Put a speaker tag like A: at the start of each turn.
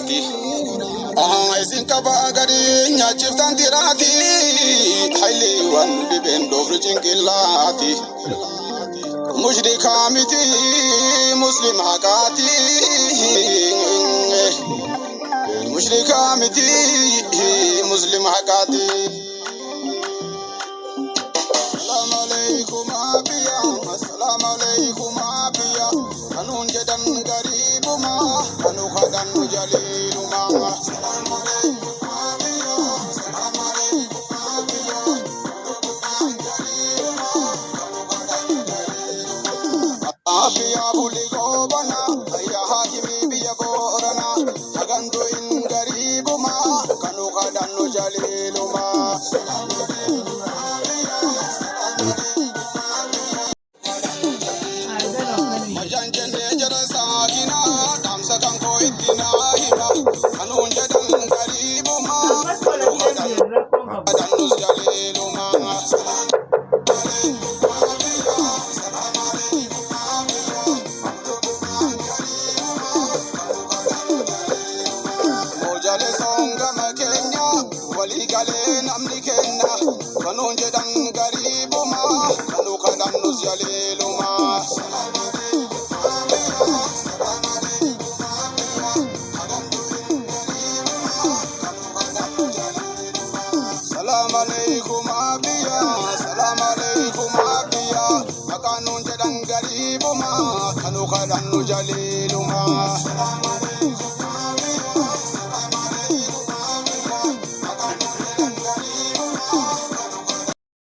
A: haqaati. Isin qaba gadi nyaachiftan tiraati. Hayli waan dhibeen dhoofri cinqillaati. Mushrika miti muslim haqaati. Mushrika miti muslim haqaati. Assalamu alaikum abiya, assalamu alaikum abiya. Kanun jedan garibuma, kanu khadan jaliluma. Assalamu alaikum abiya, assalamu alaikum abiya. Abiya buli gobana, ayya hakimi biya borana. Hagandu in garibuma, kanu khadan jaliluma. Salam alaikum abiya, salam alaikum abiya. Akanun jedang garibuma, kanu kadan jaliluma.